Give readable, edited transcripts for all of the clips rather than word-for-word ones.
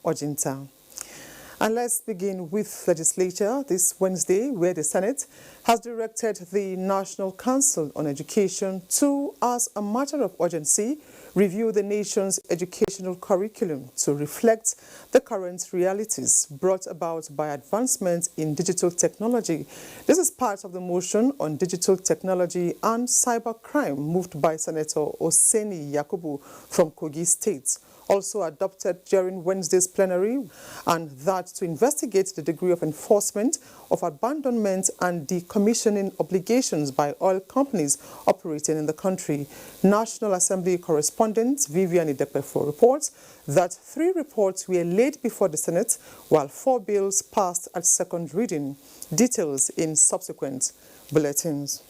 Ojinta. And let's begin with legislature this Wednesday, where the Senate has directed the National Council on Education to, as a matter of urgency, review the nation's educational curriculum to reflect the current realities brought about by advancements in digital technology. This is part of the motion on digital technology and cybercrime moved by Senator Oseni Yakubu from Kogi State, also adopted during Wednesday's plenary, and that to investigate the degree of enforcement of abandonment and decommissioning obligations by oil companies operating in the country. National Assembly correspondent Vivian Idepefo reports that 3 reports were laid before the Senate, while 4 bills passed at second reading. Details in subsequent bulletins.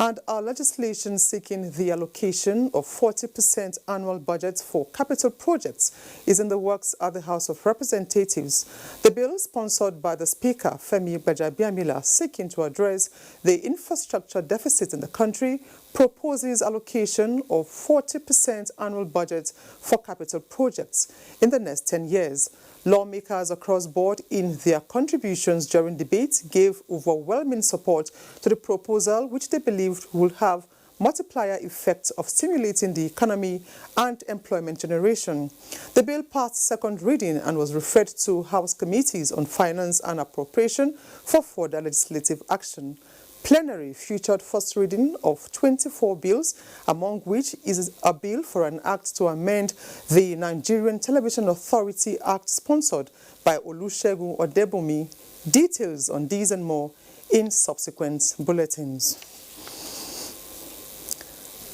And our legislation seeking the allocation of 40% annual budget for capital projects is in the works at the House of Representatives. The bill, sponsored by the Speaker, Femi Gbajabiamila, seeking to address the infrastructure deficit in the country, proposes allocation of 40% annual budget for capital projects in the next 10 years. Lawmakers across board in their contributions during debate gave overwhelming support to the proposal, which they believed will have multiplier effects of stimulating the economy and employment generation. The bill passed second reading and was referred to House Committees on Finance and Appropriation for further legislative action. Plenary featured first reading of 24 bills, among which is a bill for an act to amend the Nigerian Television Authority Act sponsored by Olusegun Odebomi. Details on these and more in subsequent bulletins.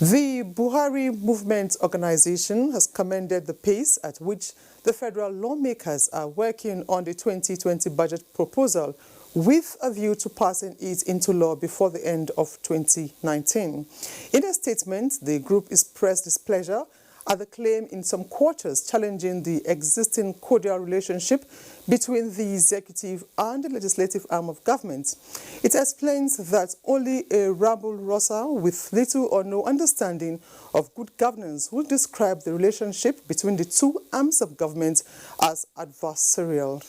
The Buhari Movement Organization has commended the pace at which the federal lawmakers are working on the 2020 budget proposal, with a view to passing it into law before the end of 2019. In a statement, the group expressed displeasure at the claim in some quarters challenging the existing cordial relationship between the executive and the legislative arm of government. It explains that only a rabble-rouser with little or no understanding of good governance will describe the relationship between the two arms of government as adversarial.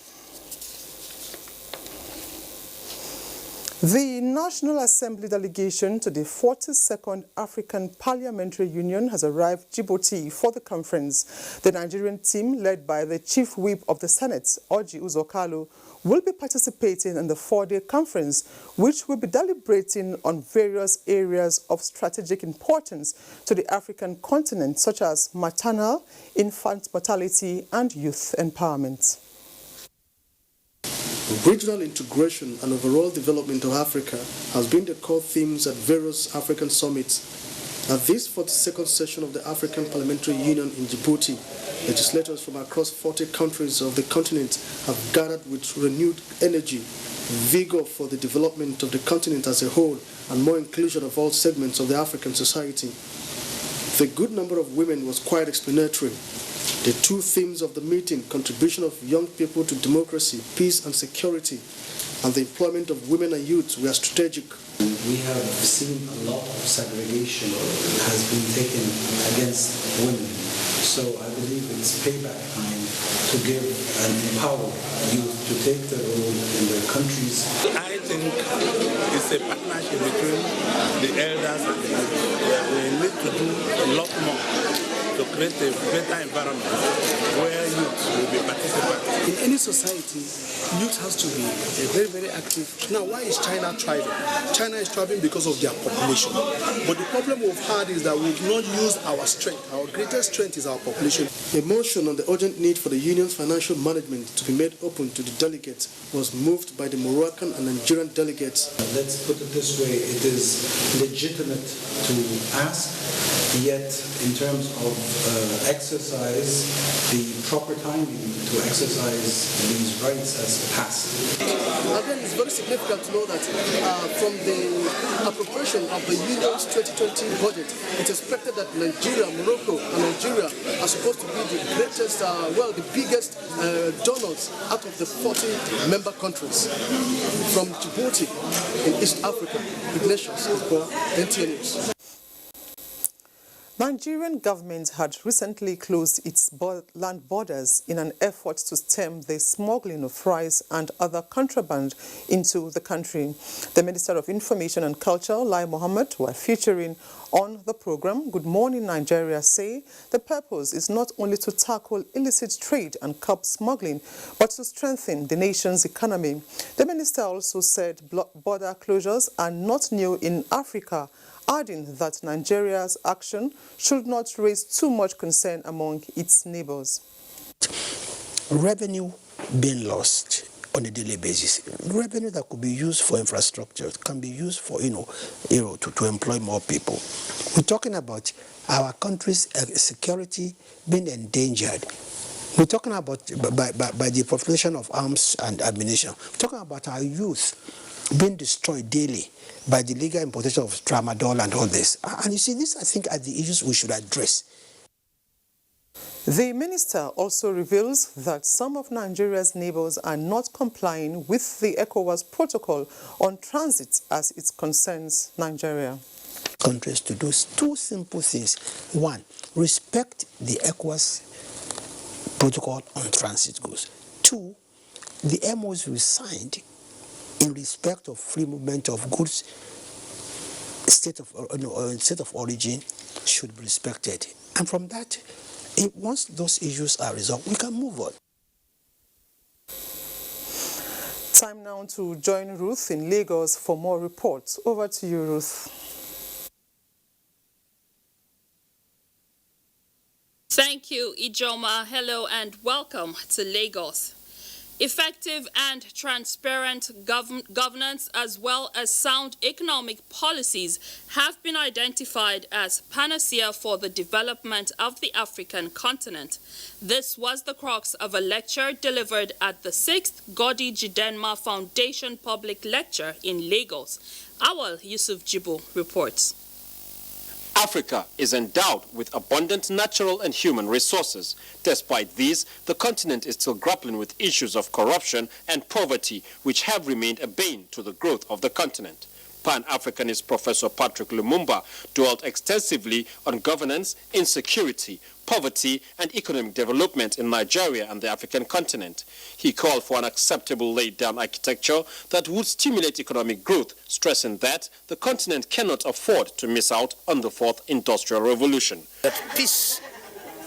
The National Assembly delegation to the 42nd African Parliamentary Union has arrived Djibouti for the conference. The Nigerian team, led by the Chief Whip of the Senate, Orji Uzor, will be participating in the 4-day conference, which will be deliberating on various areas of strategic importance to the African continent, such as maternal, infant mortality, and youth empowerment. Regional integration and overall development of Africa has been the core themes at various African summits. At this 42nd session of the African Parliamentary Union in Djibouti, legislators from across 40 countries of the continent have gathered with renewed energy, vigor for the development of the continent as a whole, and more inclusion of all segments of the African society. The good number of women was quite explanatory. The 2 themes of the meeting, contribution of young people to democracy, peace and security, and the employment of women and youth, were strategic. We have seen a lot of segregation has been taken against women. So I believe it's payback time to give and empower youth to take the role in their countries. I think it's a partnership between the elders and the youth. We need to do a lot more to create a better environment where youth will be participants. In any society, youth has to be very, very active. Now, why is China thriving? China is thriving because of their population. But the problem we've had is that we've not used our strength. Our greatest strength is our population. A motion on the urgent need for the union's financial management to be made open to the delegates was moved by the Moroccan and Nigerian delegates. Let's put it this way, it is legitimate to ask Yet, in terms of exercise, the proper timing to exercise these rights has passed. Again, it's very significant to know that from the appropriation of the Union's 2020 budget, it's expected that Nigeria, Morocco, and Algeria are supposed to be the greatest, the biggest donors out of the 40 member countries. From Djibouti in East Africa, Ignatius Igbo, NTA News. Nigerian government had recently closed its land borders in an effort to stem the smuggling of rice and other contraband into the country. The Minister of Information and Culture, Lai Mohammed, were featuring on the program Good Morning Nigeria, say the purpose is not only to tackle illicit trade and curb smuggling, but to strengthen the nation's economy. The minister also said border closures are not new in Africa, adding that Nigeria's action should not raise too much concern among its neighbors. Revenue being lost on a daily basis, revenue that could be used for infrastructure, can be used for, to employ more people. We're talking about our country's security being endangered. We're talking about by the population of arms and ammunition. We're talking about our youth being destroyed daily by the legal importation of tramadol and all this. And you see, these, I think, are the issues we should address. The minister also reveals that some of Nigeria's neighbors are not complying with the ECOWAS protocol on transit as it concerns Nigeria. Countries to do two simple things. One, respect the ECOWAS protocol on transit goods. Two, the MOs we signed in respect of free movement of goods, state of origin should be respected. And from that, once those issues are resolved, we can move on. Time now to join Ruth in Lagos for more reports. Over to you, Ruth. Thank you, Ijoma. Hello and welcome to Lagos. Effective and transparent governance as well as sound economic policies have been identified as panacea for the development of the African continent. This was the crux of a lecture delivered at the 6th Godi Jidenma Foundation Public Lecture in Lagos. Awal Yusuf Jibo reports. Africa is endowed with abundant natural and human resources. Despite these, the continent is still grappling with issues of corruption and poverty, which have remained a bane to the growth of the continent. Pan-Africanist Professor Patrick Lumumba dwelt extensively on governance, insecurity, poverty, and economic development in Nigeria and the African continent. He called for an acceptable laid-down architecture that would stimulate economic growth, stressing that the continent cannot afford to miss out on the fourth industrial revolution. That peace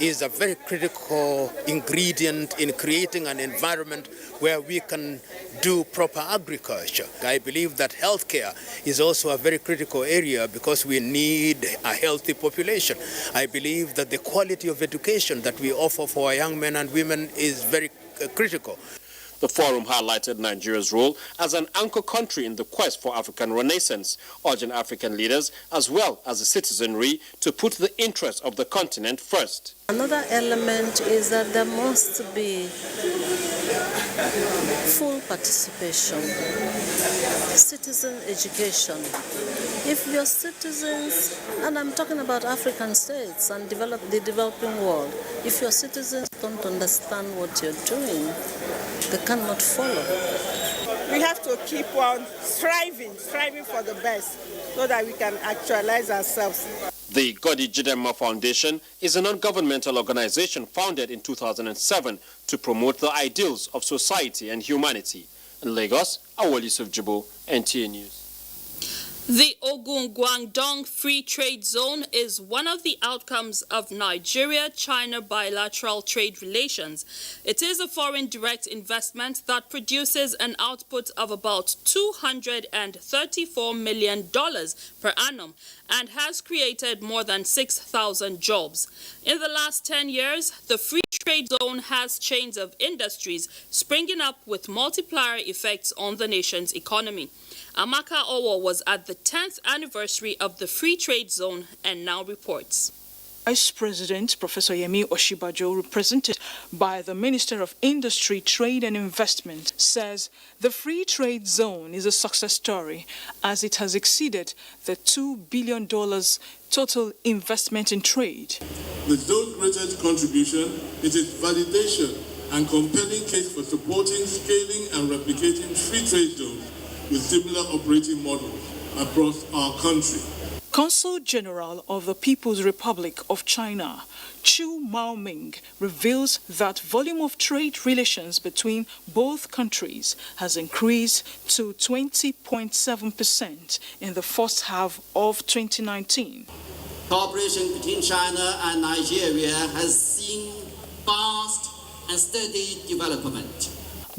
is a very critical ingredient in creating an environment where we can do proper agriculture. I believe that healthcare is also a very critical area because we need a healthy population. I believe that the quality of education that we offer for our young men and women is very critical. The forum highlighted Nigeria's role as an anchor country in the quest for African renaissance, urging African leaders as well as the citizenry to put the interests of the continent first. Another element is that there must be full participation, citizen education. If your citizens, and I'm talking about African states and the developing world, if your citizens don't understand what you're doing, they cannot follow. We have to keep on striving for the best so that we can actualize ourselves. The Godi Jidenma Foundation is a non-governmental organization founded in 2007 to promote the ideals of society and humanity. In Lagos, Awal Yusuf Jibo, NTA News. The Ogun Guangdong Free Trade Zone is one of the outcomes of Nigeria-China bilateral trade relations. It is a foreign direct investment that produces an output of about $234 million per annum and has created more than 6,000 jobs. In the last 10 years, the Free Trade Zone has chains of industries springing up with multiplier effects on the nation's economy. Amaka Owo was at the 10th anniversary of the Free Trade Zone and now reports. Vice President Professor Yemi Osinbajo, represented by the Minister of Industry, Trade and Investment, says the Free Trade Zone is a success story as it has exceeded the $2 billion total investment in trade. The zone's greatest contribution is its validation and compelling case for supporting, scaling and replicating free trade zones with similar operating models across our country. Consul General of the People's Republic of China, Chu Maoming, reveals that volume of trade relations between both countries has increased to 20.7% in the first half of 2019. Cooperation between China and Nigeria has seen fast and steady development.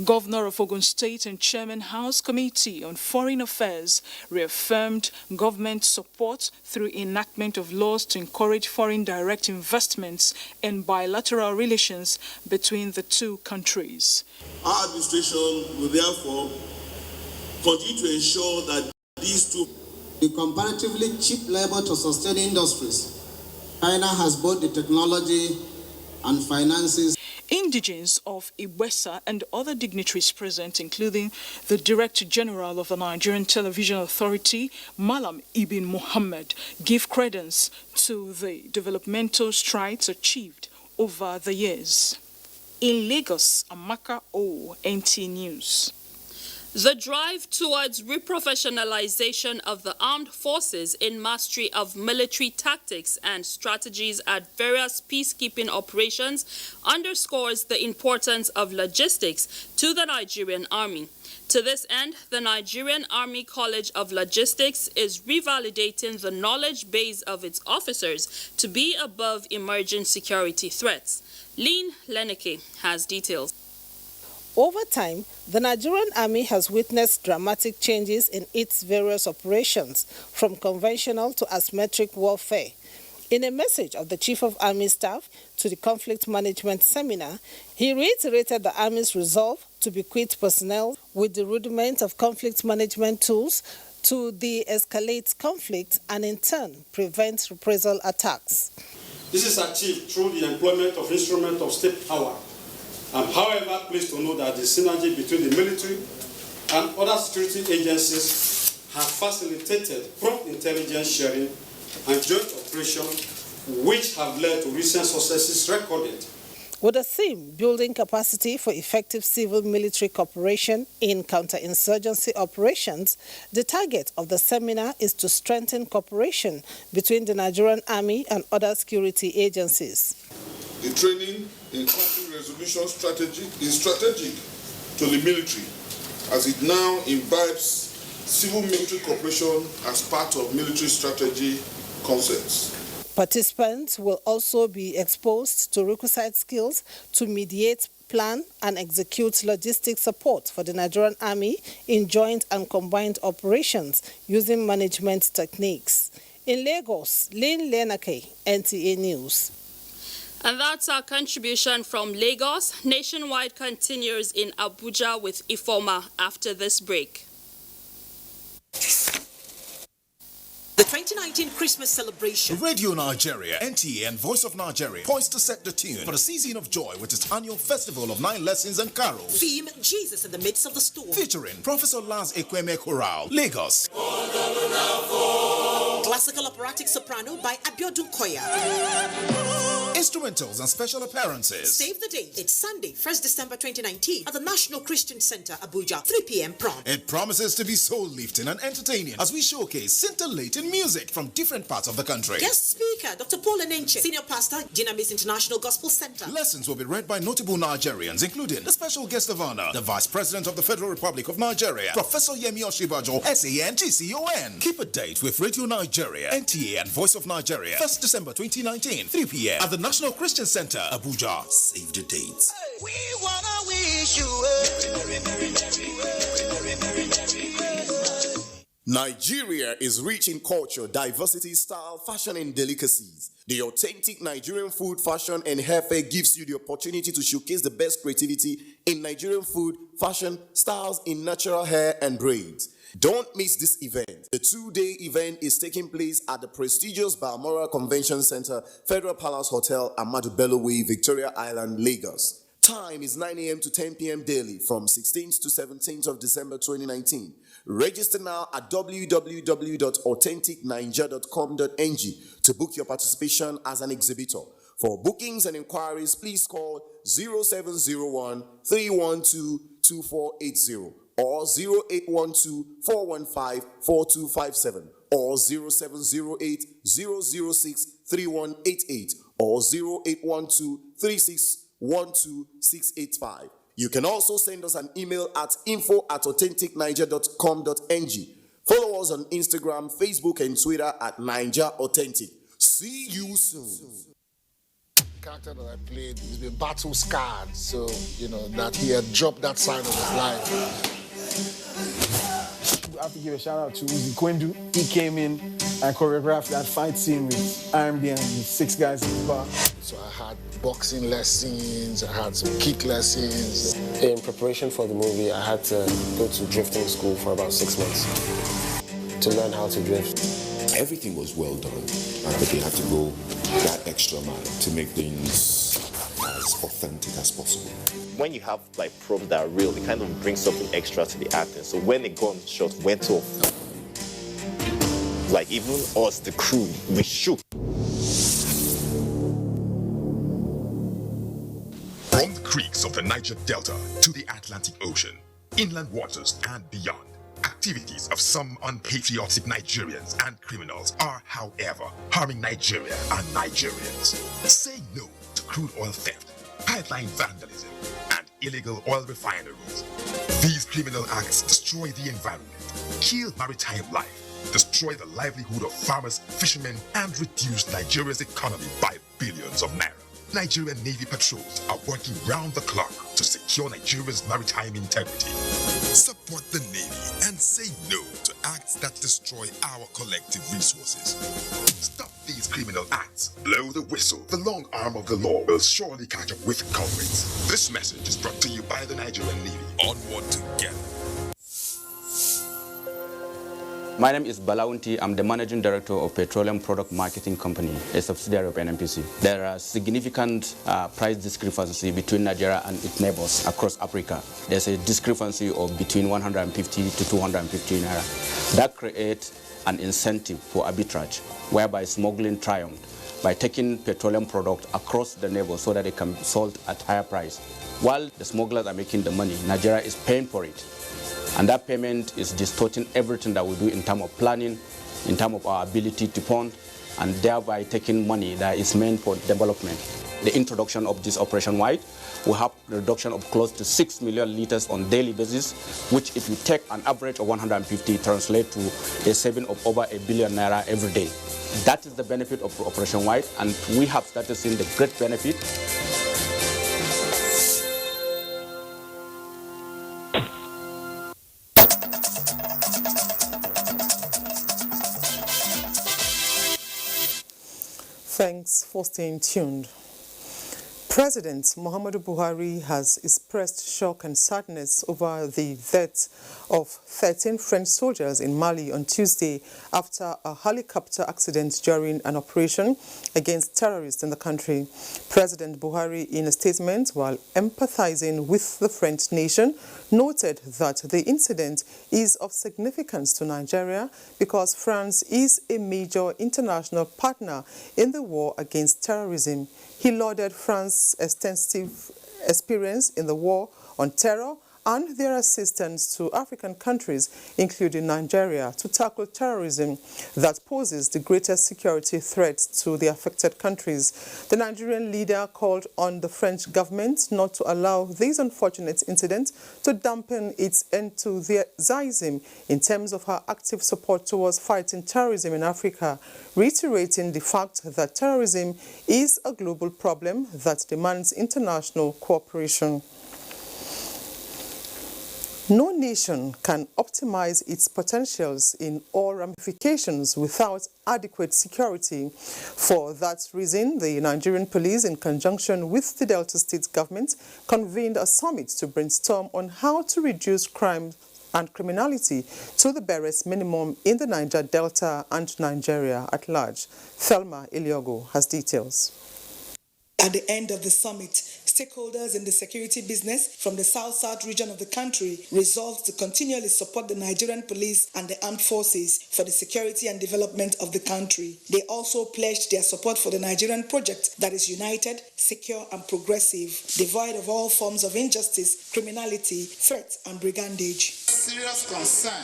Governor of Ogun State and Chairman House Committee on Foreign Affairs reaffirmed government support through enactment of laws to encourage foreign direct investments and bilateral relations between the two countries. Our administration will therefore continue to ensure that these two... The comparatively cheap labor to sustain industries. China has both the technology and finances. Indigents of Iwesa and other dignitaries present, including the Director General of the Nigerian Television Authority, Malam Ibn Muhammad, give credence to the developmental strides achieved over the years. In Lagos, Amaka O, NT News. The drive towards reprofessionalization of the armed forces in mastery of military tactics and strategies at various peacekeeping operations underscores the importance of logistics to the Nigerian Army. To this end, the Nigerian Army College of Logistics is revalidating the knowledge base of its officers to be above emerging security threats. Lean Leneke has details. Over time, the Nigerian Army has witnessed dramatic changes in its various operations, from conventional to asymmetric warfare. In a message of the Chief of Army Staff to the Conflict Management Seminar, he reiterated the Army's resolve to bequeath personnel with the rudiment of conflict management tools to de-escalate conflict and in turn prevent reprisal attacks. This is achieved through the employment of instruments of state power. I'm, however, pleased to know that the synergy between the military and other security agencies have facilitated prompt intelligence sharing and joint operation, which have led to recent successes recorded. With the theme, building capacity for effective civil-military cooperation in counterinsurgency operations, the target of the seminar is to strengthen cooperation between the Nigerian Army and other security agencies. The training in conflict resolution strategy is strategic to the military, as it now imbibes civil-military cooperation as part of military strategy concepts. Participants will also be exposed to requisite skills to mediate, plan and execute logistics support for the Nigerian Army in joint and combined operations using management techniques. In Lagos, Lynn Lenake, NTA News. And that's our contribution from Lagos. Nationwide continues in Abuja with Ifoma after this break. The 2019 Christmas celebration. Radio Nigeria, NTA and Voice of Nigeria poised to set the tune for the season of joy with its annual festival of 9 lessons and carols. Theme, Jesus in the midst of the storm. Featuring Professor Lance Ekweme Chorale, Lagos. Classical operatic soprano by Abiodun Koya. Instrumentals and special appearances. Save the date. It's Sunday, 1st December 2019 at the National Christian Center, Abuja, 3 p.m. prompt. It promises to be soul-lifting and entertaining as we showcase scintillating music from different parts of the country. Guest speaker, Dr. Paul Enenche, Senior Pastor, Dynamis International Gospel Center. Lessons will be read by notable Nigerians, including the special guest of honor, the Vice President of the Federal Republic of Nigeria, Professor Yemi Osinbajo, SAN GCON. Keep a date with Radio Nigeria, NTA and Voice of Nigeria, 1st December 2019, 3 p.m. at the National Christian Center, Abuja. Save the dates. We wanna wish you a Nigeria is rich in culture, diversity, style, fashion, and delicacies. The authentic Nigerian food, fashion, and hair fair gives you the opportunity to showcase the best creativity in Nigerian food, fashion, styles in natural hair and braids. Don't miss this event. The 2-day event is taking place at the prestigious Balmoral Convention Center, Federal Palace Hotel, Ahmadu Bello Way, Victoria Island, Lagos. Time is 9 a.m. to 10 p.m. daily from 16th to 17th of December 2019. Register now at www.authenticninja.com.ng to book your participation as an exhibitor. For bookings and inquiries, please call 0701-312-2480 or 0812-415-4257 or 0708-006-3188 or 0812-3612-685. You can also send us an email at info@authenticniger.com.ng. Follow us on Instagram, Facebook, and Twitter at Niger Authentic. See you soon. The character that I played, he's been battle scarred, so that he had dropped that side of his life. I have to give a shout out to Uzi Kwendu. He came in and choreographed that fight scene with RMD and the 6 guys in the bar. So I had boxing lessons, I had some kick lessons. In preparation for the movie, I had to go to drifting school for about 6 months to learn how to drift. Everything was well done, but they had to go that extra mile to make things as authentic as possible. When you have props that are real, it kind of brings something extra to the acting. So when the gun shot went off, even us, the crew, we shook. From the creeks of the Niger Delta to the Atlantic Ocean, inland waters and beyond, activities of some unpatriotic Nigerians and criminals are, however, harming Nigeria and Nigerians. Say no to crude oil theft, pipeline vandalism, and illegal oil refineries. These criminal acts destroy the environment, kill maritime life, destroy the livelihood of farmers, fishermen, and reduce Nigeria's economy by billions of naira. Nigerian Navy patrols are working round the clock to secure Nigeria's maritime integrity. Support the Navy and say no to acts that destroy our collective resources. Stop these criminal acts. Blow the whistle. The long arm of the law will surely catch up with culprits. This message is brought to you by the Nigerian Navy. Onward together. My name is Balaunti. I'm the Managing Director of Petroleum Product Marketing Company, a subsidiary of NNPC. There are significant price discrepancy between Nigeria and its neighbors across Africa. There's a discrepancy of between 150 to 250 naira. That creates an incentive for arbitrage, whereby smuggling triumphed by taking petroleum products across the neighbors so that they can be sold at higher price. While the smugglers are making the money, Nigeria is paying for it. And that payment is distorting everything that we do in terms of planning, in terms of our ability to fund, and thereby taking money that is meant for development. The introduction of this Operation White will have a reduction of close to 6 million liters on daily basis, which if you take an average of 150, translate to a saving of over 1 billion naira every day. That is the benefit of Operation White, and we have started seeing the great benefit. Thanks for staying tuned. President Muhammadu Buhari has expressed shock and sadness over the death of 13 French soldiers in Mali on Tuesday after a helicopter accident during an operation against terrorists in the country. President Buhari, in a statement, while empathizing with the French nation, noted that the incident is of significance to Nigeria because France is a major international partner in the war against terrorism. He lauded France's extensive experience in the war on terror and their assistance to African countries, including Nigeria, to tackle terrorism that poses the greatest security threat to the affected countries. The Nigerian leader called on the French government not to allow these unfortunate incidents to dampen its enthusiasm in terms of her active support towards fighting terrorism in Africa, reiterating the fact that terrorism is a global problem that demands international cooperation. No nation can optimize its potentials in all ramifications without adequate security. For that reason, the Nigerian police, in conjunction with the Delta State government, convened a summit to brainstorm on how to reduce crime and criminality to the barest minimum in the Niger Delta and Nigeria at large. Thelma Iliogo has details. At the end of the summit, stakeholders in the security business from the South-South region of the country resolved to continually support the Nigerian police and the armed forces for the security and development of the country. They also pledged their support for the Nigerian project that is united, secure and progressive, devoid of all forms of injustice, criminality, threat and brigandage. Serious concern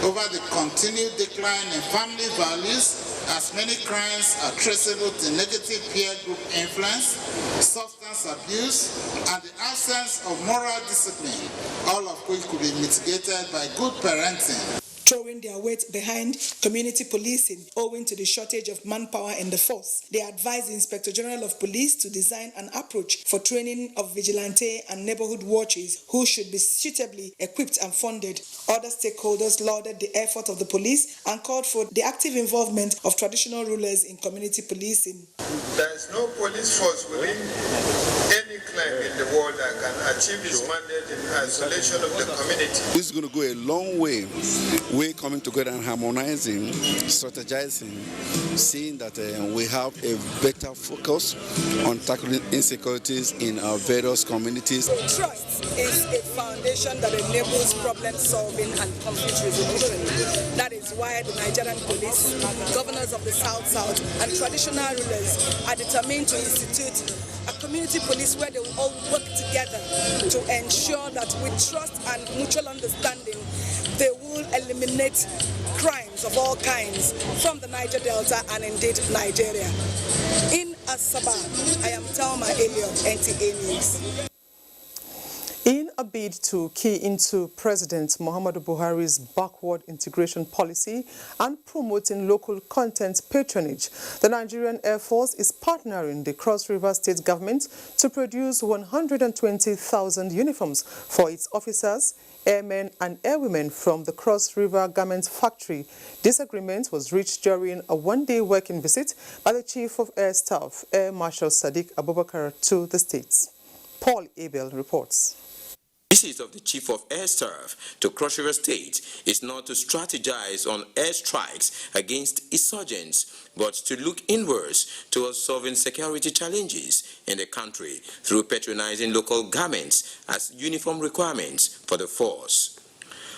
over the continued decline in family values, as many crimes are traceable to negative peer group influence, substance abuse, and the absence of moral discipline, all of which could be mitigated by good parenting. Throwing their weight behind community policing owing to the shortage of manpower in the force. They advised the Inspector General of Police to design an approach for training of vigilante and neighborhood watches who should be suitably equipped and funded. Other stakeholders lauded the effort of the police and called for the active involvement of traditional rulers in community policing. There is no police force within any clan in the world that can achieve its mandate in isolation of the community. This is going to go a long way. We're coming together and harmonizing, strategizing, seeing that we have a better focus on tackling insecurities in our various communities. Trust is a foundation that enables problem solving and conflict resolution. That is why the Nigerian police, governors of the South-South, and traditional rulers are determined to institute a community police where they will all work together to ensure that with trust and mutual understanding, they will eliminate crimes of all kinds from the Niger Delta and indeed Nigeria. In Asaba, I am Thelma Elliott, NTA News. In a bid to key into President Muhammadu Buhari's backward integration policy and promoting local content patronage, the Nigerian Air Force is partnering the Cross River State government to produce 120,000 uniforms for its officers, airmen and airwomen from the Cross River Garment Factory. This agreement was reached during a one-day working visit by the Chief of Air Staff, Air Marshal Sadiq Abubakar, to the states. Paul Abel reports. Visit of the Chief of Air Staff to Cross River State is not to strategize on air strikes against insurgents, but to look inwards towards solving security challenges in the country through patronizing local garments as uniform requirements for the force.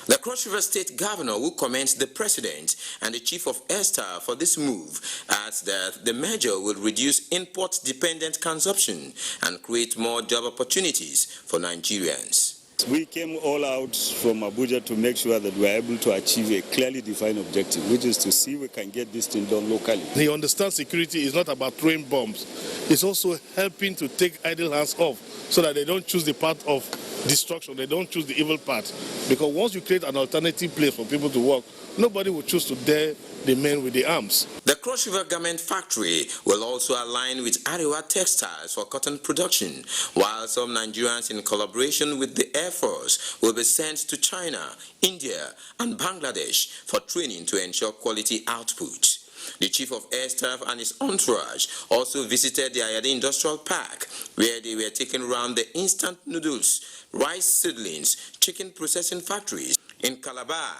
The Cross River State Governor, who commends the President and the Chief of Air Staff for this move, adds that the measure will reduce import-dependent consumption and create more job opportunities for Nigerians. We came all out from Abuja to make sure that we are able to achieve a clearly defined objective, which is to see we can get this thing done locally. He understands security is not about throwing bombs. It's also helping to take idle hands off so that they don't choose the path of destruction. They don't choose the evil path. Because once you create an alternative place for people to work, nobody will choose to dare the men with the arms. The Cross River Garment Factory will also align with Arewa Textiles for cotton production, while some Nigerians in collaboration with the Air Force will be sent to China, India and Bangladesh for training to ensure quality output. The Chief of Air Staff and his entourage also visited the Ayade Industrial Park, where they were taking around the instant noodles, rice seedlings, chicken processing factories in Calabar.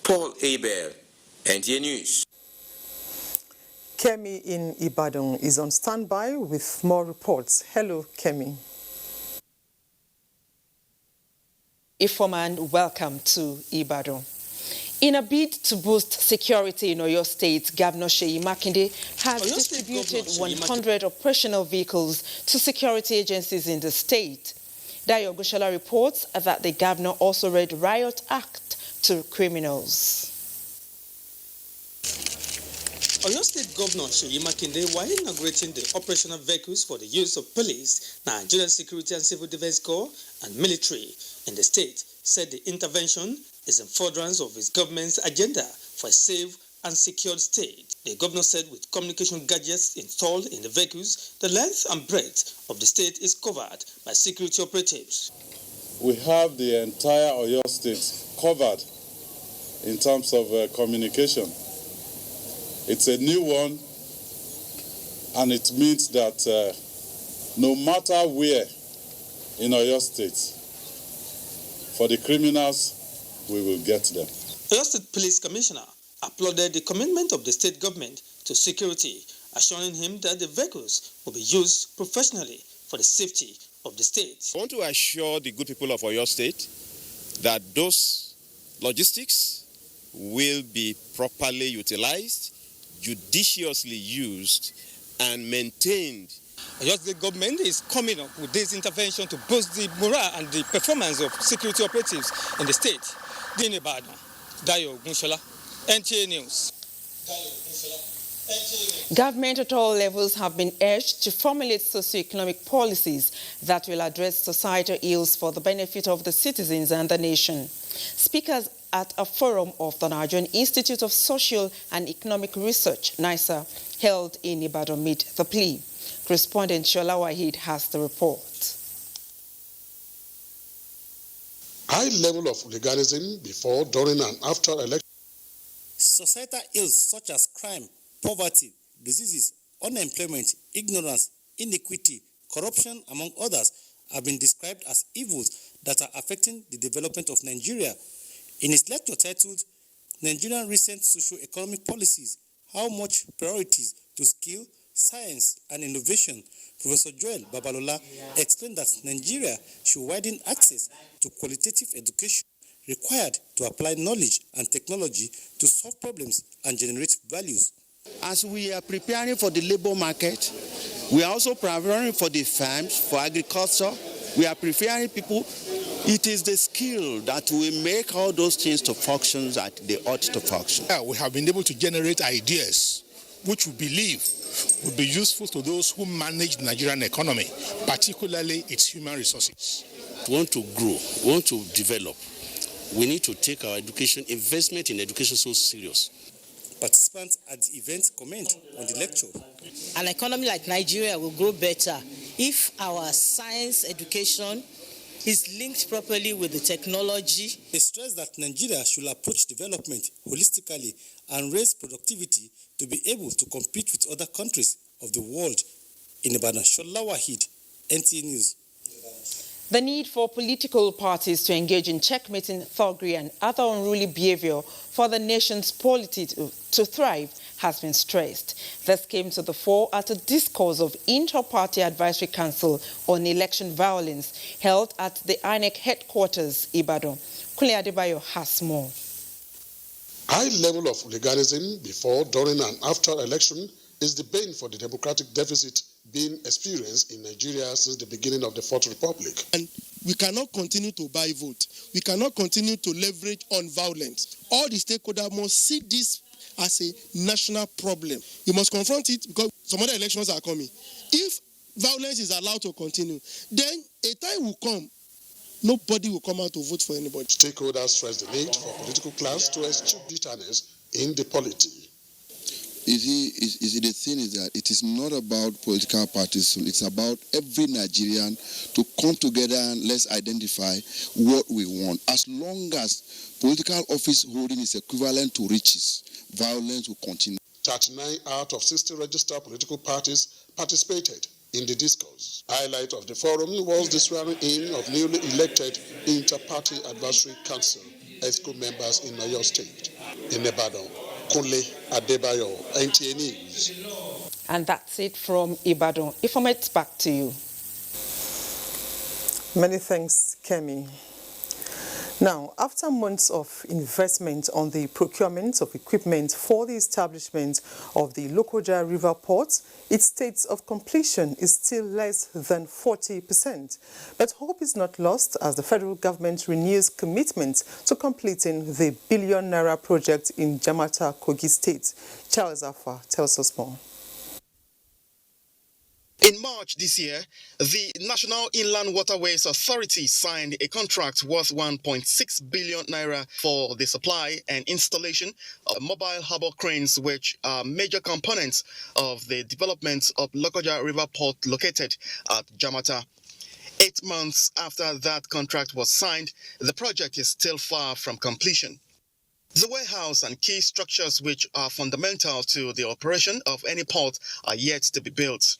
Paul Abel, NTA News. Kemi in Ibadan is on standby with more reports. Hello, Kemi. Ifoma and welcome to Ibadan. In a bid to boost security in Oyo State, Governor Seyi Makinde has distributed 100 operational vehicles to security agencies in the state. Dayo Goshala reports that the governor also read Riot Act to criminals. Oyo State Governor Seyi Makinde, while inaugurating the operational vehicles for the use of police, Nigerian Security and Civil Defense Corps, and military in the state, said the intervention is in furtherance of his government's agenda for a safe and secured state. The governor said with communication gadgets installed in the vehicles, the length and breadth of the state is covered by security operatives. we have the entire Oyo State covered in terms of communication. It's a new one, and it means that no matter where in Oyo State, for the criminals, we will get them. Oyo State Police Commissioner applauded the commitment of the state government to security, assuring him that the vehicles will be used professionally for the safety of the state. I want to assure the good people of Oyo State that those logistics will be properly utilized, judiciously used, and maintained. Oyo State government is coming up with this intervention to boost the morale and the performance of security operatives in the state. Dini Badan, Dayo Gunshola, NTA News. Government at all levels have been urged to formulate socio-economic policies that will address societal ills for the benefit of the citizens and the nation. Speakers at a forum of the Nigerian Institute of Social and Economic Research, NISA, held in Ibadan made the plea. Correspondent Shola Wahid has the report. High level of legalism before, during, and after election. Societal ills such as crime, poverty, diseases, unemployment, ignorance, inequity, corruption, among others, have been described as evils that are affecting the development of Nigeria. In his lecture titled, Nigerian Recent Socio-Economic Policies, How Much Priorities to Skill, Science and Innovation, Professor Joel Babalola explained that Nigeria should widen access to qualitative education required to apply knowledge and technology to solve problems and generate values. As we are preparing for the labor market, we are also preparing for the farms, for agriculture. We are preparing people. It is the skill that will make all those things to function that they ought to function. Yeah, we have been able to generate ideas which we believe would be useful to those who manage the Nigerian economy, particularly its human resources. We want to grow, we want to develop. We need to take our investment in education so serious. Participants at the event comment on the lecture. An economy like Nigeria will grow better if our science education is linked properly with the technology. They stress that Nigeria should approach development holistically and raise productivity to be able to compete with other countries of the world. In Ibadan, Shola Wahid, NTA News. The need for political parties to engage in checkmating thuggery and other unruly behavior for the nation's polity to thrive has been stressed. This came to the fore at a discourse of Inter-Party Advisory Council on Election Violence held at the INEC headquarters, Ibadan. Kule Adebayo has more. High level of legalism before, during, and after election is the bane for the democratic deficit being experienced in Nigeria since the beginning of the Fourth Republic. And we cannot continue to buy vote. We cannot continue to leverage on violence. All the stakeholders must see this as a national problem. You must confront it because some other elections are coming. If violence is allowed to continue, then a time will come, nobody will come out to vote for anybody. Stakeholders stress the need for political class to eschew bitterness in the polity. You see, the thing is that it is not about political parties. It's about every Nigerian to come together and let's identify what we want. As long as political office holding is equivalent to riches, violence will continue. 39 out of 60 registered political parties participated in the discourse. Highlight of the forum was the swearing-in of newly elected Inter-Party Advisory Council ESCO members in Oyo State. In Ibadan, Kule Adebayo, NTA News. And that's it from Ibadan. Informate back to you. Many thanks, Kemi. Now, after months of investment on the procurement of equipment for the establishment of the Lokoja River Port, its state of completion is still less than 40%. But hope is not lost as the federal government renews commitment to completing the R1 billion project in Jamata, Kogi State. Charles Alpha tells us more. In March this year, the National Inland Waterways Authority signed a contract worth 1.6 billion naira for the supply and installation of mobile harbor cranes, which are major components of the development of Lokoja River Port located at Jamata. 8 months after that contract was signed, the project is still far from completion. The warehouse and key structures which are fundamental to the operation of any port are yet to be built.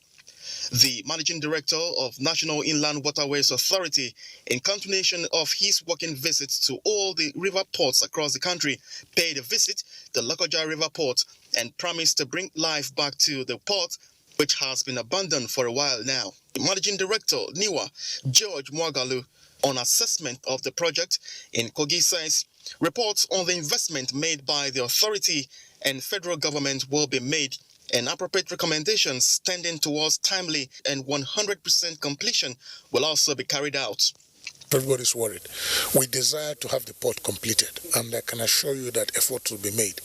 The managing director of National Inland Waterways Authority, in continuation of his working visits to all the river ports across the country, paid a visit to Lokoja River Port and promised to bring life back to the port, which has been abandoned for a while now. The managing director, NIWA, George Mwagalu, on assessment of the project in Kogi says, reports on the investment made by the authority and federal government will be made, and appropriate recommendations tending towards timely and 100% completion will also be carried out. Everybody's worried. We desire to have the port completed, and I can assure you that efforts will be made.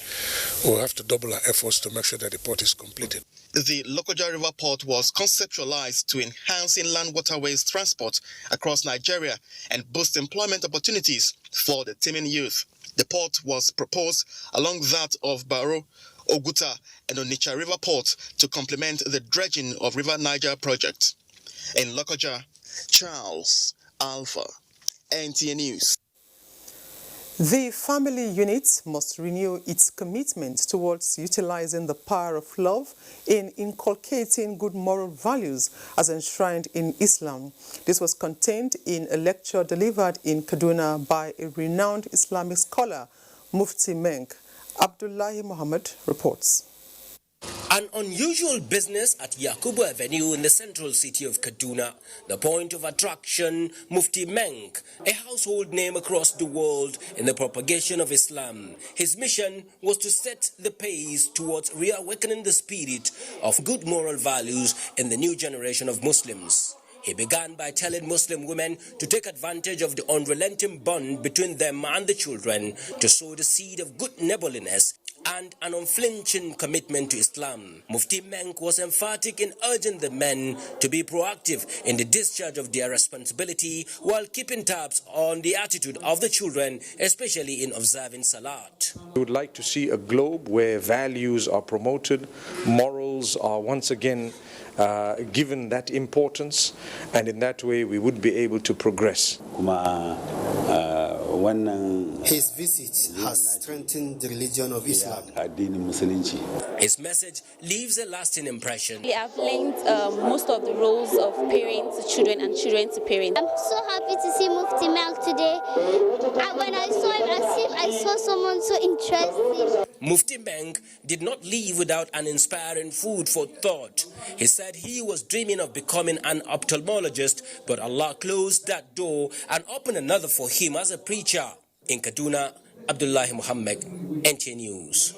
We'll have to double our efforts to make sure that the port is completed. The Lokoja River Port was conceptualized to enhance inland waterways transport across Nigeria and boost employment opportunities for the teeming youth. The port was proposed along that of Baro, Oguta, and Onitsha River Port to complement the dredging of River Niger project. In Lokoja, Charles Alpha, NTA News. The family unit must renew its commitment towards utilizing the power of love in inculcating good moral values as enshrined in Islam. This was contained in a lecture delivered in Kaduna by a renowned Islamic scholar, Mufti Menk. Abdullahi Muhammad reports. An unusual business at Yakubu Avenue in the central city of Kaduna. The point of attraction, Mufti Menk, a household name across the world in the propagation of Islam. His mission was to set the pace towards reawakening the spirit of good moral values in the new generation of Muslims. He began by telling Muslim women to take advantage of the unrelenting bond between them and the children to sow the seed of good neighborliness and an unflinching commitment to Islam. Mufti Menk was emphatic in urging the men to be proactive in the discharge of their responsibility while keeping tabs on the attitude of the children, especially in observing Salat. We would like to see a globe where values are promoted, morals are once again given that importance, and in that way we would be able to progress. His visit has strengthened the religion of Islam. His message leaves a lasting impression. We have learned most of the roles of parents to children and children to parents. I'm so happy to see Mufti Menk today. When I saw him, as if I saw someone so interesting. Mufti Menk did not leave without an inspiring food for thought. He said he was dreaming of becoming an ophthalmologist, but Allah closed that door and opened another for him as a preacher. In Kaduna, Abdullahi Muhammad, NTA News.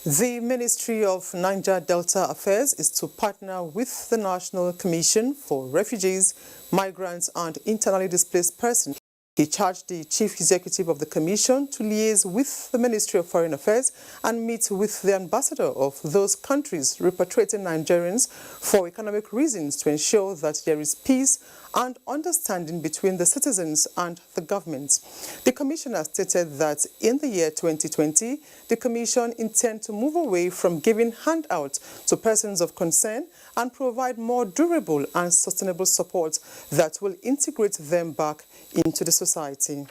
The Ministry of Niger Delta Affairs is to partner with the National Commission for Refugees, Migrants and Internally Displaced Persons. He charged the Chief Executive of the Commission to liaise with the Ministry of Foreign Affairs and meet with the ambassador of those countries repatriating Nigerians for economic reasons to ensure that there is peace and understanding between the citizens and the government. The Commissioner stated that in the year 2020, the Commission intends to move away from giving handouts to persons of concern and provide more durable and sustainable support that will integrate them back into the society.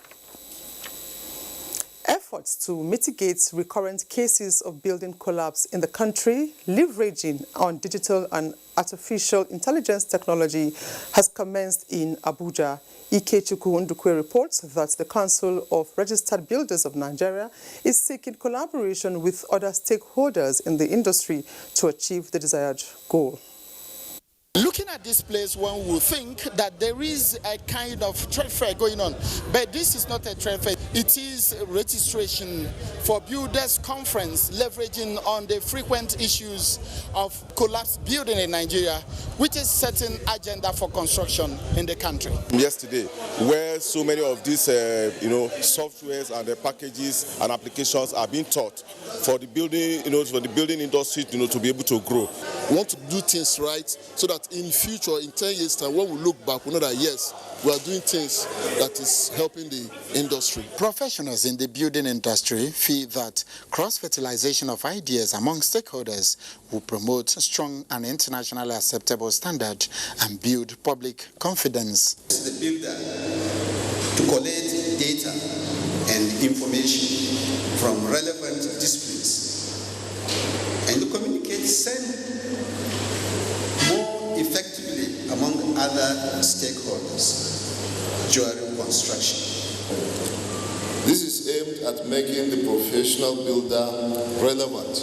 Efforts to mitigate recurrent cases of building collapse in the country, leveraging on digital and artificial intelligence technology, has commenced in Abuja. Ikechukwu Ndukwe reports that the Council of Registered Builders of Nigeria is seeking collaboration with other stakeholders in the industry to achieve the desired goal. Looking at this place, one will think that there is a kind of trade fair going on, but this is not a trade fair. It is a registration for builders conference leveraging on the frequent issues of collapsed building in Nigeria, which is setting agenda for construction in the country. Yesterday, where so many of these softwares and the packages and applications are being taught for the building, for the building industry, to be able to grow. We want to do things right so that that in future, in 10 years' time, when we look back, we know that yes, we are doing things that is helping the industry. Professionals in the building industry feel that cross-fertilization of ideas among stakeholders will promote strong and internationally acceptable standards and build public confidence. The builder to collect data and information from relevant disciplines and to communicate more effectively among other stakeholders during construction. This is aimed at making the professional builder relevant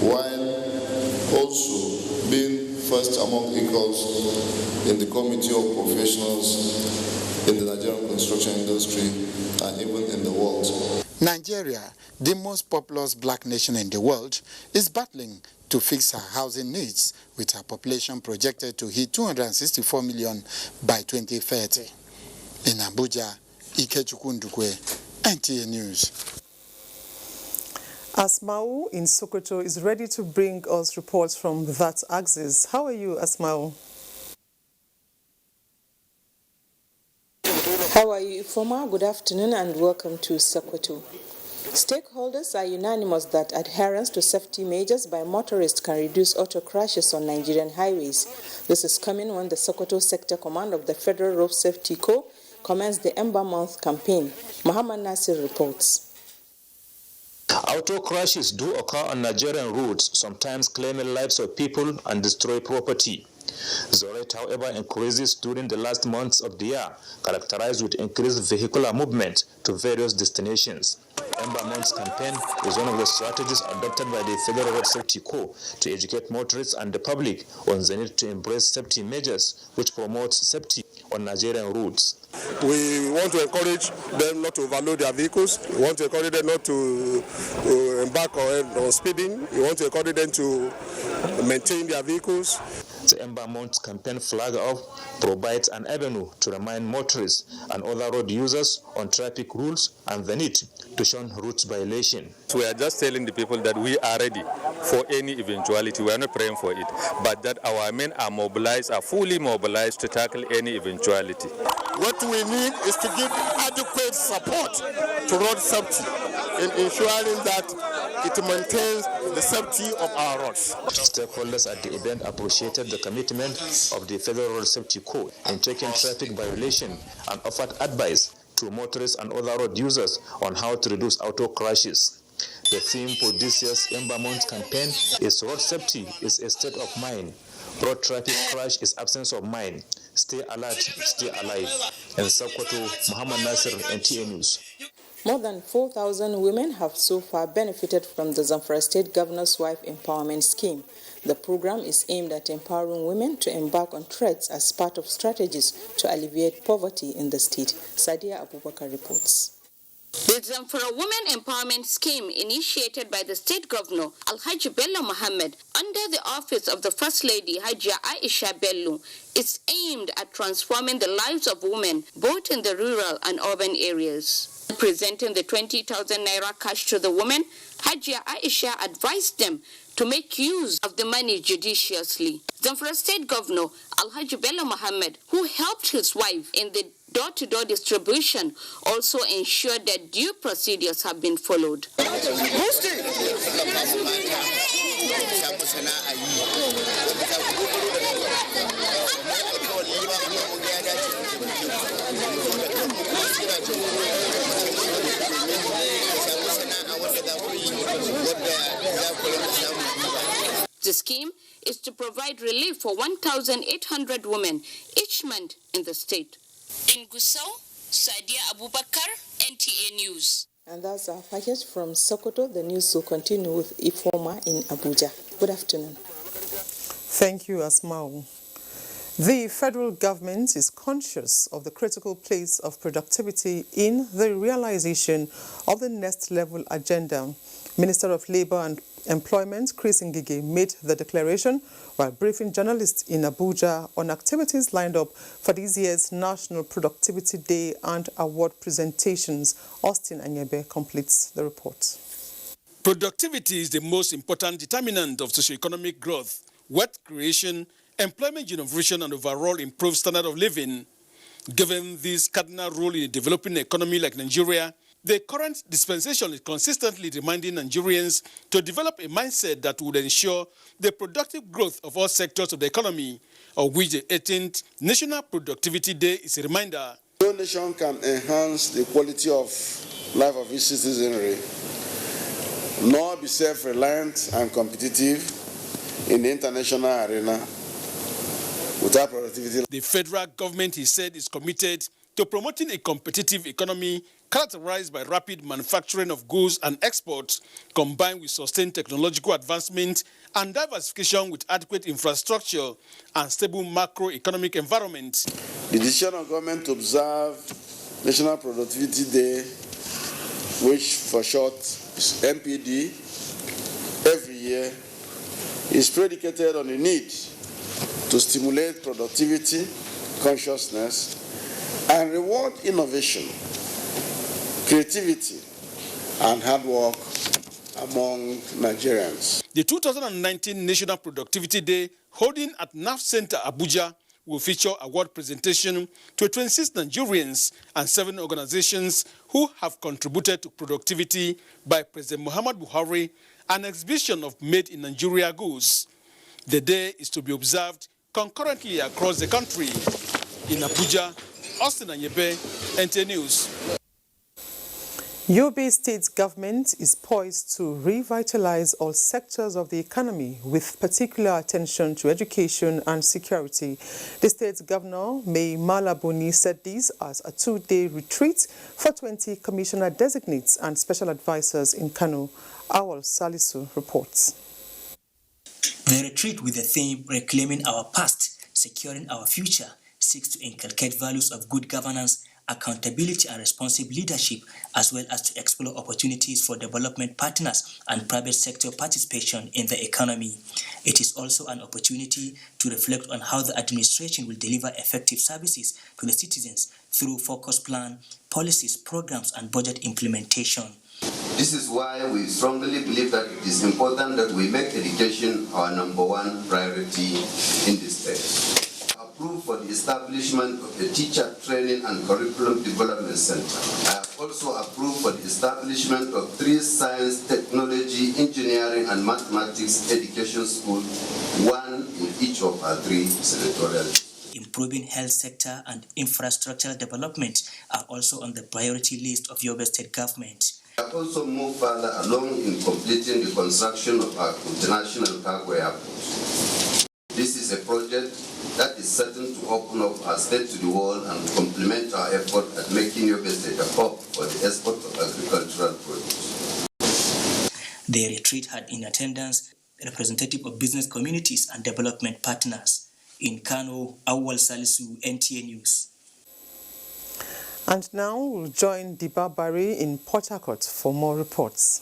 while also being first among equals in the community of professionals in the Nigerian construction industry and even in the world. Nigeria, the most populous black nation in the world, is battling to fix her housing needs, with her population projected to hit 264 million by 2030. In Abuja, Ikechukwu Ndukwe, NTA News. Asmau in Sokoto is ready to bring us reports from that axis. How are you, Asmau? How are you, Ifoma? Good afternoon and welcome to Sokoto. Stakeholders are unanimous that adherence to safety measures by motorists can reduce auto crashes on Nigerian highways. This is coming when the Sokoto Sector Command of the Federal Road Safety Corps commenced the Ember Month campaign. Muhammad Nasir reports. Auto crashes do occur on Nigerian roads, sometimes claiming lives of people and destroy property. The rate, however, increases during the last months of the year, characterized with increased vehicular movement to various destinations. Ember Month's campaign is one of the strategies adopted by the Federal Road Safety Corps to educate motorists and the public on the need to embrace safety measures which promote safety on Nigerian roads. We want to encourage them not to overload their vehicles. We want to encourage them not to embark on speeding. We want to encourage them to maintain their vehicles. The Ember Month campaign flag off provides an avenue to remind motorists and other road users on traffic rules and the need to shun route violation. So we are just telling the people that we are ready for any eventuality. We are not praying for it, but that our men are mobilized, are fully mobilized to tackle any eventuality. What we need is to give adequate support to road safety in ensuring that it maintains the safety of our roads. Stakeholders at the event appreciated the commitment of the Federal Road Safety Corps in checking traffic violation and offered advice to motorists and other road users on how to reduce auto crashes. The theme for this year's Ember Month campaign is Road Safety is a state of mind. Road traffic crash is absence of mind. Stay alert, stay alive. In Sokoto, Muhammad Nasir, NTA News. More than 4,000 women have so far benefited from the Zamfara State Governor's Wife Empowerment Scheme. The program is aimed at empowering women to embark on trades as part of strategies to alleviate poverty in the state. Sadia Abubakar reports. The Zamfara Women Empowerment Scheme, initiated by the State Governor Alhaji Bello Mohammed under the office of the First Lady Hajia Aisha Bello, is aimed at transforming the lives of women both in the rural and urban areas. Presenting the 20,000 naira cash to the women, Hajia Aisha advised them to make use of the money judiciously. Zamfara State Governor Alhaji Bello Mohammed, who helped his wife in the door-to-door distribution, also ensured that due procedures have been followed. The scheme is to provide relief for 1,800 women each month in the state. In Gusau, Sadia Abubakar, NTA News. And that's our package from Sokoto. The news will continue with Ifoma in Abuja. Good afternoon. Thank you, Asmau. The federal government is conscious of the critical place of productivity in the realization of the next level agenda. Minister of Labour and Employment Chris Ngige made the declaration while briefing journalists in Abuja on activities lined up for this year's National Productivity Day and award presentations. Austin Anyebe completes the report. Productivity is the most important determinant of socioeconomic growth, wealth creation, employment generation, and overall improved standard of living. Given this cardinal role in a developing economy like Nigeria, the current dispensation is consistently reminding Nigerians to develop a mindset that would ensure the productive growth of all sectors of the economy, of which the 18th National Productivity Day is a reminder. No nation can enhance the quality of life of its citizenry, nor be self-reliant and competitive in the international arena without productivity. The federal government, he said, is committed to promoting a competitive economy characterized by rapid manufacturing of goods and exports, combined with sustained technological advancement and diversification with adequate infrastructure and stable macroeconomic environment. The decision of government to observe National Productivity Day, which for short is NPD, every year, is predicated on the need to stimulate productivity, consciousness, and reward innovation, creativity, and hard work among Nigerians. The 2019 National Productivity Day, holding at NAF Center, Abuja, will feature award presentation to 26 Nigerians and 7 organizations who have contributed to productivity by President Muhammad Buhari, an exhibition of made in Nigeria goods. The day is to be observed concurrently across the country. In Abuja, Austin Anyebe, NTA News. Yobe State government is poised to revitalize all sectors of the economy with particular attention to education and security. The state governor, May Malabuni, said this as a 2-day retreat for 20 commissioner designates and special advisors in Kano. Awal Salisu reports. The retreat with the theme Reclaiming Our Past, Securing Our Future seeks to inculcate values of good governance, accountability and responsive leadership, as well as to explore opportunities for development partners and private sector participation in the economy. It is also an opportunity to reflect on how the administration will deliver effective services to the citizens through focused plan, policies, programs and budget implementation. This is why we strongly believe that it is important that we make education our #1 priority in this state. Approved for the establishment of a teacher training and curriculum development center. I have also approved for the establishment of 3 science, technology, engineering and mathematics education schools, 1 in each of our 3 senatorial. Improving health sector and infrastructural development are also on the priority list of Yobe State government. I have also moved further along in completing the construction of our international cargo airport. This is a project that is certain to open up our state to the world and complement our effort at making Yobe State a hub for the export of agricultural produce. The retreat had in attendance representatives of business communities and development partners. In Kano, Awal Salisu, NTA News. And now we'll join Diba Bari in Port Harcourt for more reports.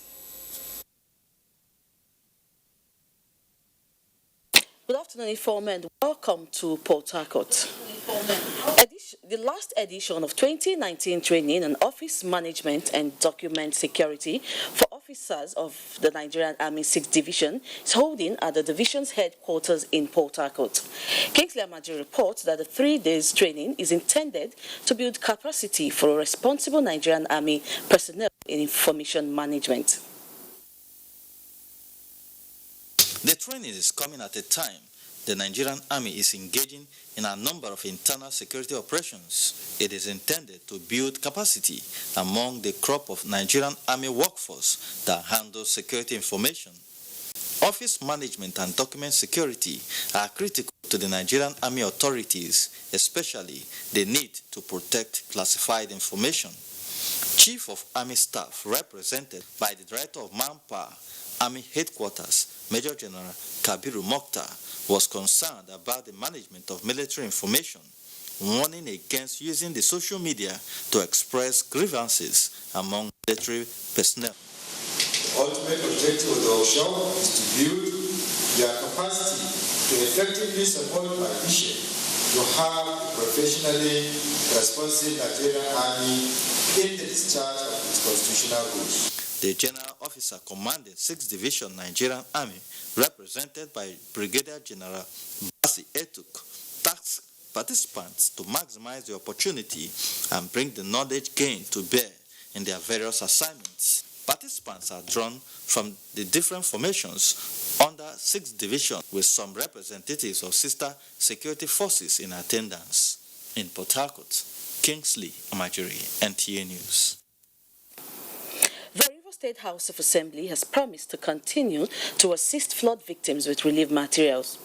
Good afternoon, Informer, and welcome to Port Harcourt. The last edition of 2019 training on office management and document security for officers of the Nigerian Army 6th Division is holding at the division's headquarters in Port Harcourt. Kingsley Amaji reports that the 3 days training is intended to build capacity for responsible Nigerian Army personnel in information management. The training is coming at a time the Nigerian Army is engaging in a number of internal security operations. It is intended to build capacity among the crop of Nigerian Army workforce that handles security information. Office management and document security are critical to the Nigerian Army authorities, especially the need to protect classified information. Chief of Army Staff, represented by the Director of Manpower, Army Headquarters, Major General Kabiru Mokhtar, was concerned about the management of military information, warning against using the social media to express grievances among military personnel. The ultimate objective of the workshop is to build their capacity to effectively support my mission to have a professionally responsive Nigerian Army in the discharge of its constitutional rules. The General Officer commanding 6th Division Nigerian Army, represented by Brigadier General Basi ETUC tasks participants to maximize the opportunity and bring the knowledge gained to bear in their various assignments. Participants are drawn from the different formations under 6 divisions with some representatives of sister security forces in attendance. In Port Harcourt, Kingsley Amajiri, NTA News. The River State House of Assembly has promised to continue to assist flood victims with relief materials.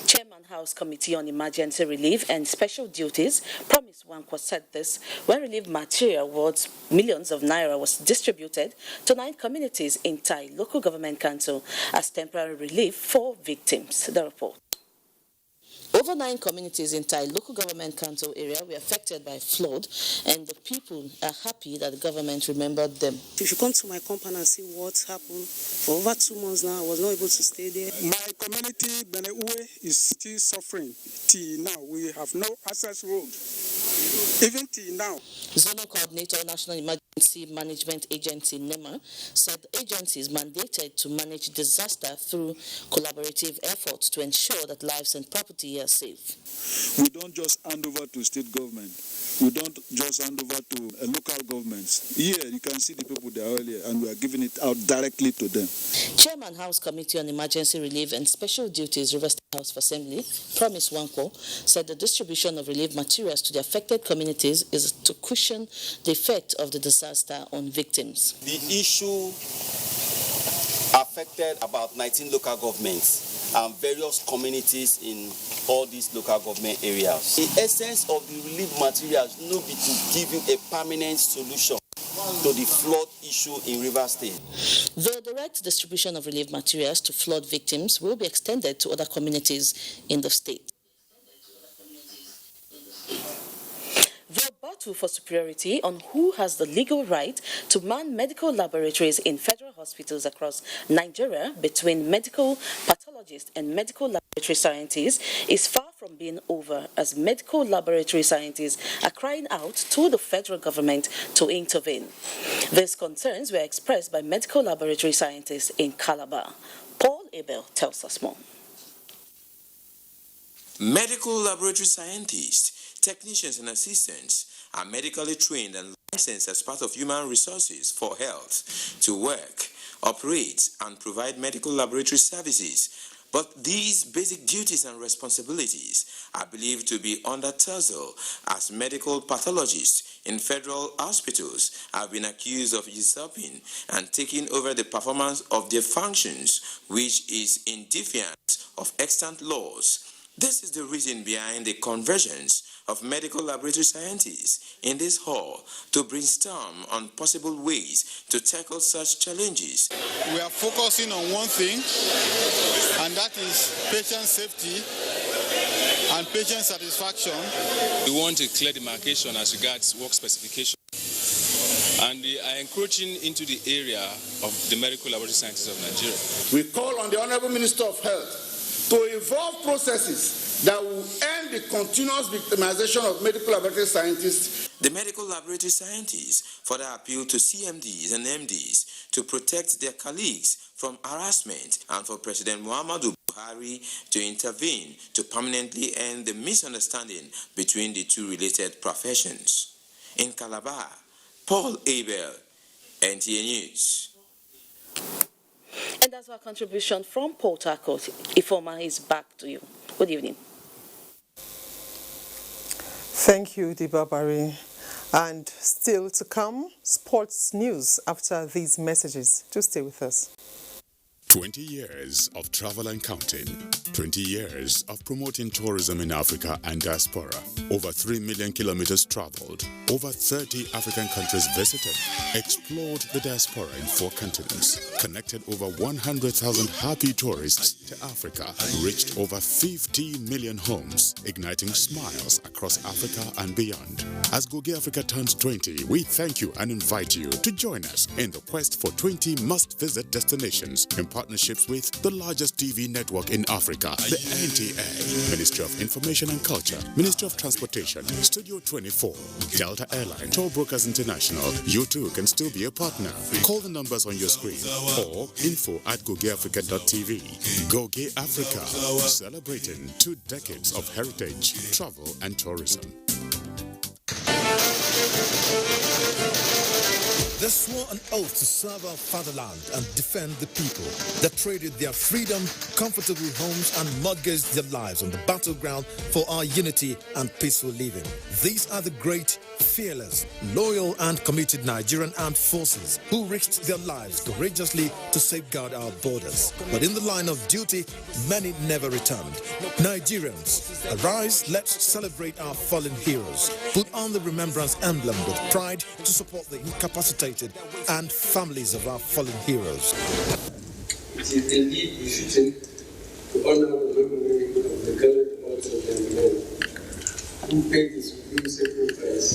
Chairman House Committee on Emergency Relief and Special Duties, Promise Wankwa, said this when relief material worth millions of naira was distributed to 9 communities in Tai Local Government Council as temporary relief for victims. The report. Over 9 communities in Tai Local Government Council area were affected by flood, and the people are happy that the government remembered them. If you come to my compound and see what happened, for over 2 months now, I was not able to stay there. My community, Beneue, is still suffering. Till now, we have no access road. Even till now. Zonal Coordinator, National Emergency Management Agency, NEMA, said the agency is mandated to manage disaster through collaborative efforts to ensure that lives and property are safe. We don't just hand over to state government. We don't just hand over to local governments. Here, you can see the people there earlier, and we are giving it out directly to them. Chairman House Committee on Emergency Relief and Special Duties, River State House of Assembly, Promise Wankwo, said the distribution of relief materials to the affected communities is to cushion the effect of the disaster on victims. The issue affected about 19 local governments and various communities in all these local government areas. The essence of the relief materials no be to give you a permanent solution to the flood issue in River State. The direct distribution of relief materials to flood victims will be extended to other communities in the state. The battle for superiority on who has the legal right to man medical laboratories in federal hospitals across Nigeria between medical pathologists and medical laboratory scientists is far from being over, as medical laboratory scientists are crying out to the federal government to intervene. These concerns were expressed by medical laboratory scientists in Calabar. Paul Abel tells us more. Medical laboratory scientists, technicians and assistants are medically trained and licensed as part of human resources for health to work, operate, and provide medical laboratory services. But these basic duties and responsibilities are believed to be under tussle, as medical pathologists in federal hospitals have been accused of usurping and taking over the performance of their functions, which is in defiance of extant laws. This is the reason behind the convergence of medical laboratory scientists in this hall to brainstorm on possible ways to tackle such challenges. We are focusing on one thing, and that is patient safety and patient satisfaction. We want a clear demarcation as regards work specification, and they are encroaching into the area of the medical laboratory scientists of Nigeria. We call on the Honorable Minister of Health to evolve processes that will end the continuous victimization of medical laboratory scientists. The medical laboratory scientists further appeal to CMDs and MDs to protect their colleagues from harassment and for President Muhammadu Buhari to intervene to permanently end the misunderstanding between the two related professions. In Calabar, Paul Abel, NTA News. And that's our contribution from Port Harcourt. Ifoma is back to you. Good evening. Thank you, Dibabari. And still to come, sports news after these messages. Just stay with us. 20 years of travel and counting. 20 years of promoting tourism in Africa and diaspora. Over 3 million kilometers traveled. Over 30 African countries visited. Explored the diaspora in 4 continents. Connected over 100,000 happy tourists to Africa. Reached over 15 million homes. Igniting smiles across Africa and beyond. As Kogi Africa turns 20, we thank you and invite you to join us in the quest for 20 must-visit destinations. Empowered partnerships with the largest TV network in Africa, the NTA, Ministry of Information and Culture, Ministry of Transportation, Studio 24, Delta Airline, Toll Brokers International. You too can still be a partner. Call the numbers on your screen or info@gogeafrica.tv. Goge Africa, celebrating 2 decades of heritage, travel and tourism. They swore an oath to serve our fatherland and defend the people. They traded their freedom, comfortable homes, and mortgaged their lives on the battleground for our unity and peaceful living. These are the great, fearless, loyal, and committed Nigerian armed forces who risked their lives courageously to safeguard our borders. But in the line of duty, many never returned. Nigerians, arise, let's celebrate our fallen heroes. Put on the remembrance emblem with pride to support the incapacitated and families of our fallen heroes. It is indeed befitting to honor the memory of the gallant martyrs and men who paid the supreme sacrifice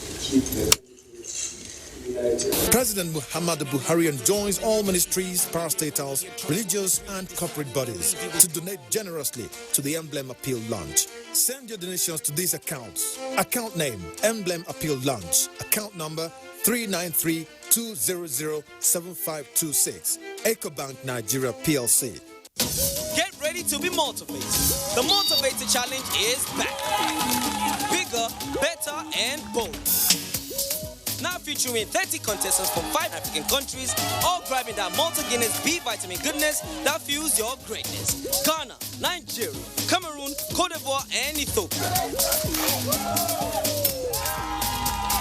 to keep the country united. President Muhammadu Buhari enjoins all ministries, parastatals, religious and corporate bodies to donate generously to the Emblem Appeal Launch. Send your donations to these accounts. Account name, Emblem Appeal Launch. Account number 393-200-7526. EcoBank Nigeria PLC. Get ready to be motivated. The Motivator Challenge is back. Bigger, better, and bold. Now featuring 30 contestants from 5 African countries, all grabbing that multi-Guinness B vitamin goodness that fuels your greatness. Ghana, Nigeria, Cameroon, Cote d'Ivoire, and Ethiopia.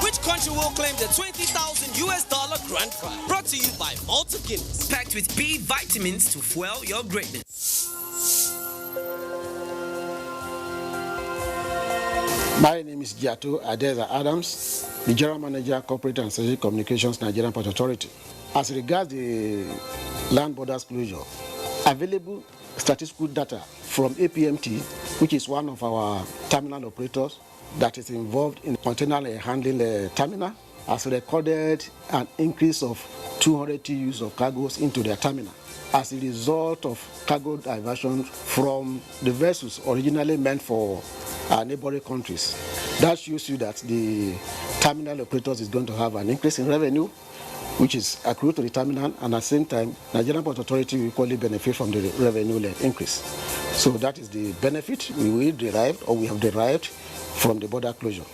Which country will claim the $20,000 grand prize? Brought to you by Malta Guinness. Packed with B vitamins to fuel your greatness. My name is Giato Adeza Adams, the General Manager, Corporate and Strategic Communications, Nigerian Port Authority. As regards the land borders closure, available statistical data from APMT, which is one of our terminal operators that is involved in container handling terminal, has recorded an increase of 200 TEUs of cargoes into their terminal as a result of cargo diversion from the vessels originally meant for neighboring countries. That shows you that the terminal operators is going to have an increase in revenue, which is accrued to the terminal, and at the same time, Nigerian Port Authority will equally benefit from the revenue increase. So that is the benefit we have derived from the border closure.